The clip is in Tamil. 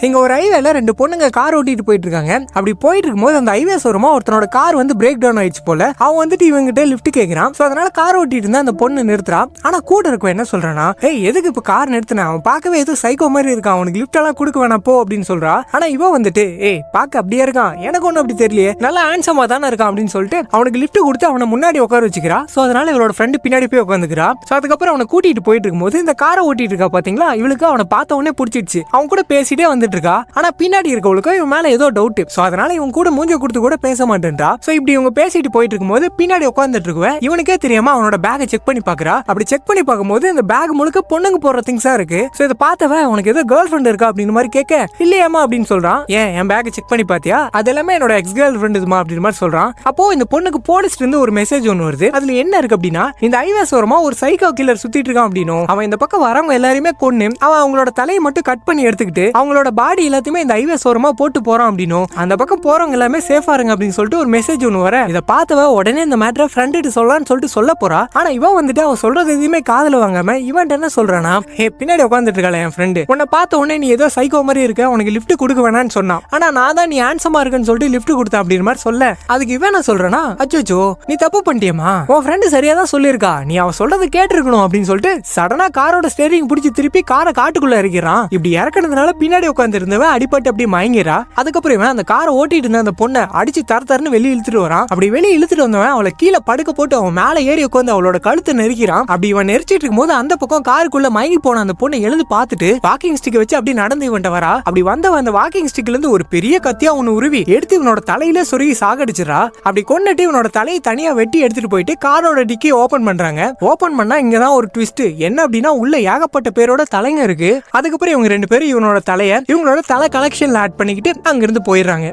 இங்க ஒரு ஹைவேல ரெண்டு பொண்ணுங்க கார் ஓட்டிட்டு போயிட்டு இருக்காங்க. அப்படி போயிட்டு இருக்கும்போது அந்த ஹைவே ஓரமா ஒருத்தனோட கார் வந்து பிரேக் டவுன் ஆயிடுச்சு போல. அவன் வந்துட்டு இவங்கிட்ட லிஃப்ட் கேட்கறான். சோ அதனால கார் ஓட்டிட்டு இருந்தா அந்த பொண்ணு நிறுத்துறா. ஆனா கூட இருக்க என்ன சொல்றானா, ஏய் எதுக்கு இப்ப கார் நிறுத்தின, அவன் பார்க்கவே ஏதோ சைக்கோ மாதிரி இருக்கான், அவனுக்கு லிஃப்ட் எல்லாம் கொடுக்க வேணாம் போ அப்படின்னு சொல்றா. ஆனா இவன் வந்துட்டு ஏய் பார்க்க அப்படியே இருக்கான், எனக்கு ஒன்னும் அப்படி தெரியலையே, நல்லா ஹேண்ட்ஸமா தானே இருக்கான் அப்படின்னு சொல்லிட்டு அவனுக்கு லிஃப்ட் கொடுத்து அவனை முன்னாடி உட்கார வச்சுக்கிறா. சோ அதனால இவளோட ஃப்ரெண்டு பின்னாடி போய் உட்காந்துக்கிறா. சோ அதுக்கப்புறம் அவனை கூட்டிட்டு போயிட்டு இருக்கும்போது இந்த காரை ஓட்டிட்டு இருக்கா பாத்தீங்களா, இவளுக்கு அவனை பார்த்த உடனே பிடிச்சிடுச்சு. அவன் கூட பேசிட்டே வந்துட்டு இருக்கா. ஆனா பின்னாடி இருக்கவளுக்கு இவன் மேல ஏதோ டவுட். சோ அதனால இவன் கூட மூஞ்ச கொடுத்து கூட பேச மாட்டேன்றா. சோ இப்படி இவங்க பேசிட்டு போயிட்டு இருக்கும்போது பின்னாடி உட்காந்துட்டு இருக்குவேன். இவனுக்கே தெரியாம அவனோட பேக்கை செக் பண்ணி பாக்குறா. அப்படி செக் பண்ணி பார்க்கும்போது இந்த பேக் முழுக்க பொண்ணுங்க போடுற திங்ஸா இருக்கு. சோ இதை பார்த்தவ உனக்கு ஏதோ கேர்ள் ஃப்ரெண்ட் இருக்கா அப்படின்னு மாதிரி கேட்க, இல்லையாமா அப்படின்னு சொல்றான். ஏன் என் பேக்கை செக் பண்ணி பாத்தியா, அது எல்லாமே என்னோட எக்ஸ் கேர்ள் ஃப்ரெண்ட் இதுமா அப்படின்னு மாதிரி சொல்றான். அப்போ இந்த பொண்ணுக்கு போலீஸ்ல இருந்து ஒரு மெசேஜ் ஒன்று வருது. அதுல என்ன இருக்கு அப்படின்னா, இந்த ஹைவேஸ் ஓரமா ஒரு சைக்கோ கில்லர் சுத்திட்டு இருக்கான் அப்படின்னும், அவன் இந்த பக்கம் வரவங்க எல்லாருமே கொன்னு அவன் அவங்களோட தலையை மட்டும் கட் பண்ணி எடுத்துக்கிட்டு அவங்களோட பாடி எல்லாத்தையுமே இந்த ஹைவேஸ் ஓரமா போட்டு போறான் அப்படின்னும், அந்த பக்கம் போறவங்க எல்லாமே சேஃபா இருங்க அப்படின்னு சொல்லிட்டு ஒரு மெசேஜ் ஒன்று வர, இதை பார்த்தவ உடனே இந்த மேட்டரை ஃப்ரெண்டு சொல்லலாம்னு சொல்லிட்டு சொல்ல போறா. ஆனா இவன் வந்துட்டு அவன் சொல்றது எதுவுமே காதுல வாங்காம இவன் என்ன சொல்றானா, பின்னாடி உட்காந்துட்டு இருக்காளே என் ஃப்ரெண்டு, உன்னை பார்த்த உடனே நீ ஏதோ சைக்கோ மாதிரி இருக்க, உனக்கு லிஃப்ட் கொடுக்க வேணான்னு சொன்னான். ஆனா நான் தான் நீ ஹேண்ட்ஸமா இருக்குன்னு சொல்லிட்டு லிஃப்ட் கொடுத்தேன் அப்படின்னு மாதிரி சொல்ல, அதுக்கு இவன் என்ன சொல்றானா, அச்சோ நீ தப்பு பண்ணிட்டியமா, உன் ஃப்ரெண்டு சரியா தான் சொல்லியிருக்கா, நீ அவன் சொல்றது கேட்டிருக்கணும் அப்படின்னு சொல்லிட்டு சடனா காரோட ஸ்டேரிங் பிடிச்சி திருப்பி காரை காட்டுக்குள்ள இறக்கிறான். இப்படி இறக்குனதுனால பின்னாடி உட்காந்து இருந்தவன் அடிப்பட்டு அப்படி மயங்கிறா. அதுக்கப்புறம் இவன் அந்த காரை ஓட்டிட்டு இருந்த அந்த பொண்ணை அடிச்சு தரன்னு வெளியே இழுத்துட்டு வரான். அப்படி வெளியே இழுத்துட்டு வந்தவன் அவளை கீழே படுக்க போட்டு அவன் மேல ஏறி உட்காந்து அவளோட கழுத்தை நெருக்கிறான். அப்படி இவன் நெரிச்சிட்டு இருக்கும்போது அந்த பக்கம் காருக்குள்ள மயங்கி போன அந்த பொண்ணை எழுந்து பார்த்துட்டு வாக்கிங் ஸ்டிக் வச்சு அப்படி நடந்து இவன்ட்ட வரா. அப்படி வந்தவன் அந்த வாக்கிங் ஸ்டிக்ல இருந்து ஒரு பெரிய கத்தியா ஒன்னு உருவி எடுத்து இவனோட தலையில சொருகி சாகடிச்சிடறா. அப்படி கொண்டுட்டு இவனோட தலையை தனியா வெட்டி எடுத்துட்டு போயிட்டு காரோட டிக்கி ஓபன் பண்றாங்க. ஓபன் பண்ணா இங்கதான் ஒரு ட்விஸ்ட் என்ன அப்படின்னா, உள்ள ஏகப்பட்ட பேரோட தலைங்க இருக்கு. அதுக்கப்புறம் இவங்க ரெண்டு பேரும் இவனோட தலைய இவங்களோட தலை கலெக்ஷன்ல ஆட் பண்ணிக்கிட்டு அங்கிருந்து போயிடுறாங்க.